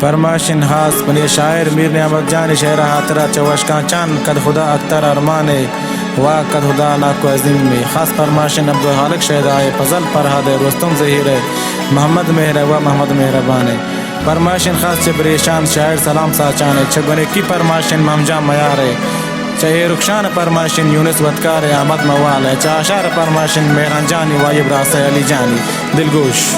फरमाशिन खास बने शायर मीर नियामत जान शहरा हातरा चवशका चान कद खुदा अख्तर अरमाने वाह कद खुदा नाको अजीम में खास फरमाशिन अब्दुल हालिक शहदाए फजल फरहाद रुस्तम ज़हीर मोहम्मद मेहर व मोहम्मद मेहरबान फरमाशिन खास चबरेशान शायर सलाम साचान छगने की फरमाशिन महमजा मयार चाहे रुखशान फरमाशिन यूनिस वतकार अहमद मवाल है चाशार फरमाशिन मेहरान जानी वाइब रास अली जानी दिलगोश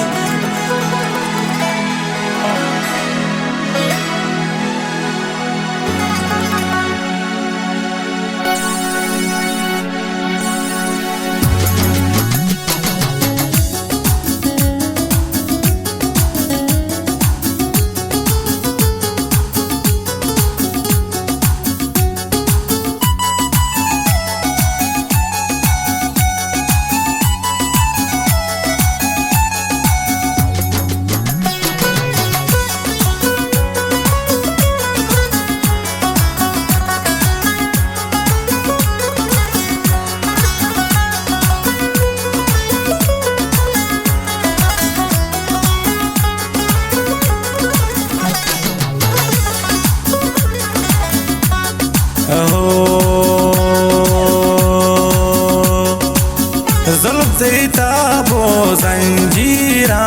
ज़ुल्फ़ ताबो ज़ंजीरा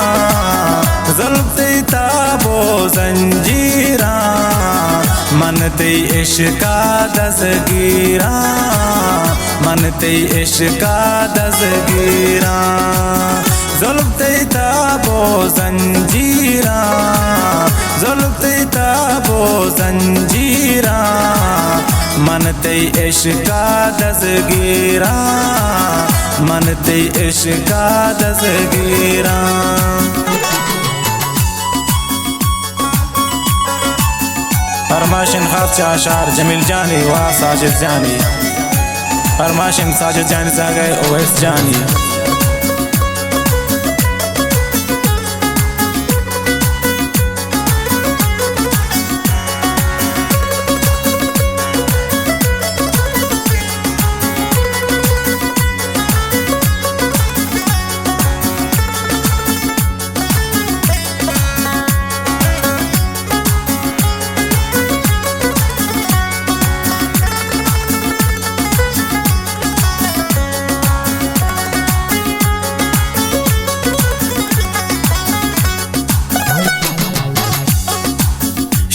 ज़ुल्फ़ ताबो ज़ंजीरा मन ते इश्क़ा दज़गीरा मन ते इश्क़ा दज़गीरा ज़ुल्फ़ ताबो ज़ंजीरा ज़ुल्फ़ ताबो ज़ंजीरा मन ते इश्क़ा दज़गीरा मन ते इश्क़ा दज़गीरा फरमाशिन खास आशार जमील जानी व साजिद जानी फरमाशिन साजिद जानी सागे ओवैस जानी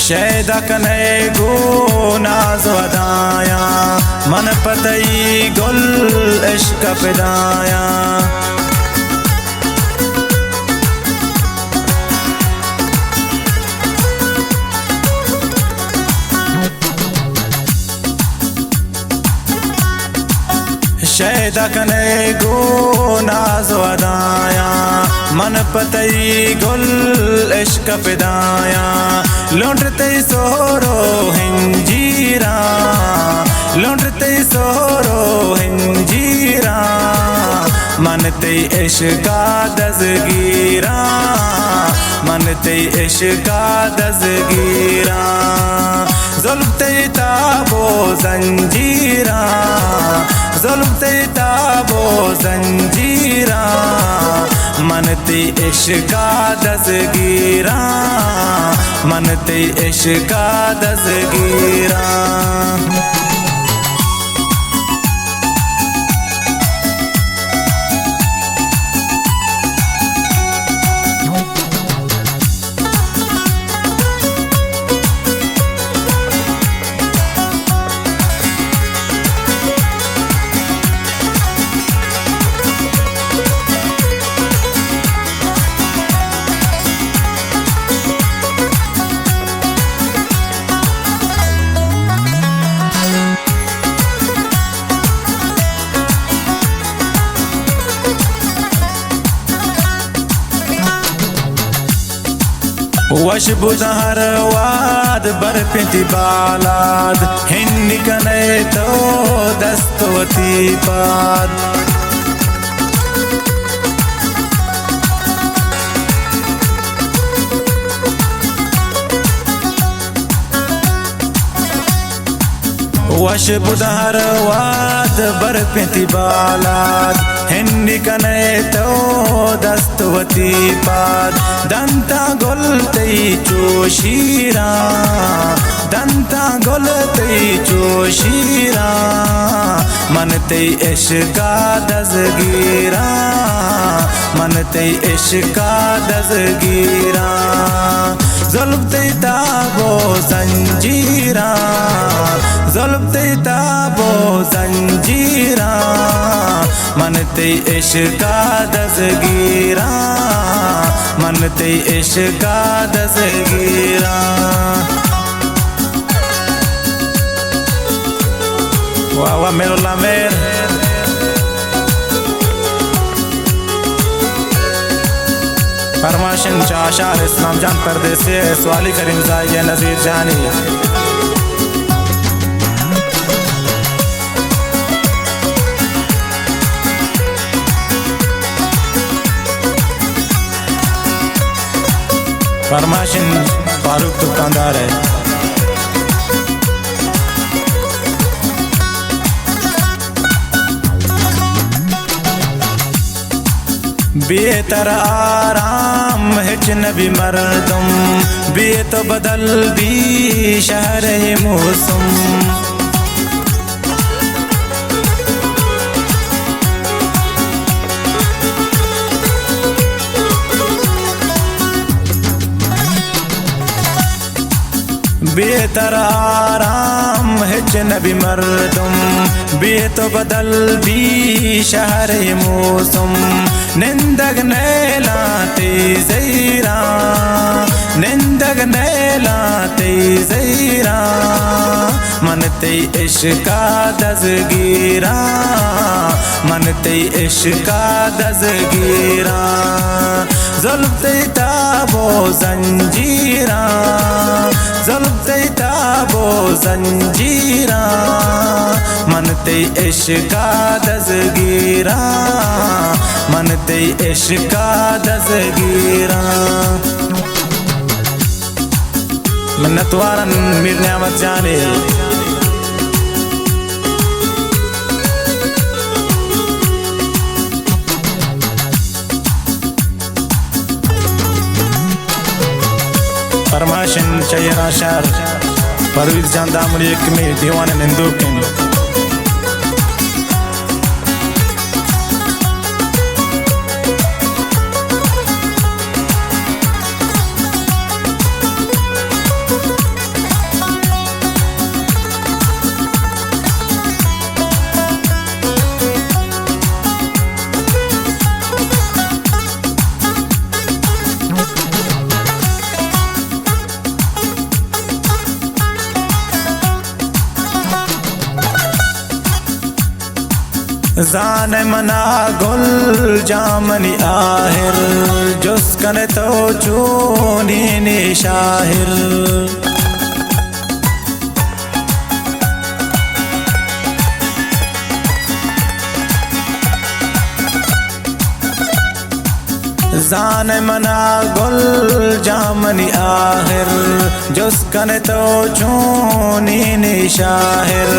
शैदा कने गो नाज वदाया मन पतई गुल इश्क पिदाया शैदा कने गो नाज वदाया मन पतई गुल इश्क पिदाया लौटते सोरो हिंजीरा लौटते सोरो हिंजीरा मन ते इश्क़ा दज़गीरा मन ते इश्क़ा दज़गीरा ज़ुल्फ़ ताबो ज़ंजीरा ज़ुल्फ़ ताबो ज़ंजीरा मन ते इश्क़ा दज़गीरा मन ते इश्क़ा दज़गीरा वश बुज़हर वाद बरपिति बालाद हिन्नी कने तो दस्तवती पाद वश बुज़हर वाद बरपिति बालाद हिन्नी कने तो दस्त वती पाद दंता गोलते चोशीरा दंता गोलते चोशीरा मनते इश्का दजगीरा मनते इश्का दजगीरा ज़ुल्फ़ते ताबो ज़ंजीरा ज़ुल्फ़ते ताबो ज़ंजीरा मनते इश्का दज़गीरा मनते इश्का दज़गीरा वाह वाह मेरुल्लाह मेर फरमाशन शाशार इस्लाम जान परदेसी सवाली करीम ज़ाहिया नज़ीर जानी फरमाशन फारूक दुकानदार है बेहतर आराम हिच नबी मरदम बे तो बदल भी शहर मौसम बेहतर आराम हिच नबी मरदम बे तो बदल भी शहर मौसम निंदग नैला तेज़ीरा निंदग नैला तेज़ीरा मनते इश्का दज़गीरा मनते इश्का दज़गीरा ज़ुल्फ़ते ताबो ज़ंजीरा ज़ुल्फ़ते ताबो ज़ंजीरा मनते इश्का दज़गीरा मनते इश्का दज़गीरा मन्नत वारन मीर नियामत जाने फरमाशन चयरा शार परवीज़ जान दामनी एक में दीवान निंदुकिन जान मना गुल जामनी आहिर जुस्कन तो चूनी ने शाहिर जान मना गुल जामनी आहिर जुस्कन तो चूनी ने शाहिर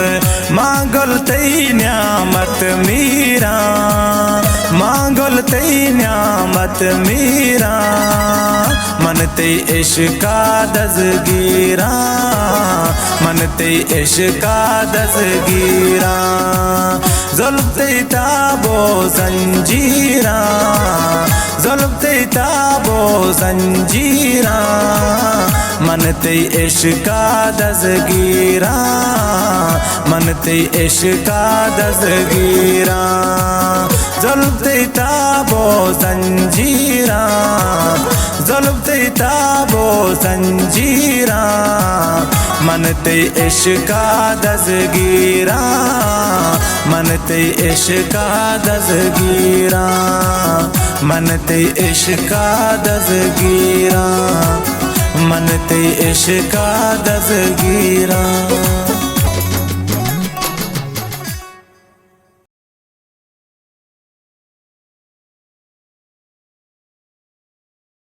मांगल तई न्यामत मीरा मांगल तई न्यामत मीरा मनते इश्का दज़गीरा मनते इश्का दज़गीरा ज़ुल्फ़ते ताबो ज़ंजीरा ज़ुल्फ़ते ताबो ज़ंजीरा मनते इश्का दज़गीरा मनते इश्का दज़गीरा ज़ुल्फ़ते ताबो ज़ंजीरा ज़ुल्फ़ते ताबो ज़ंजीरा मनते इश्का दज़गीरा मनते इश्का दज़गीरा मनते इश्का दज़गीरा मनते इश्का दज़गीरा।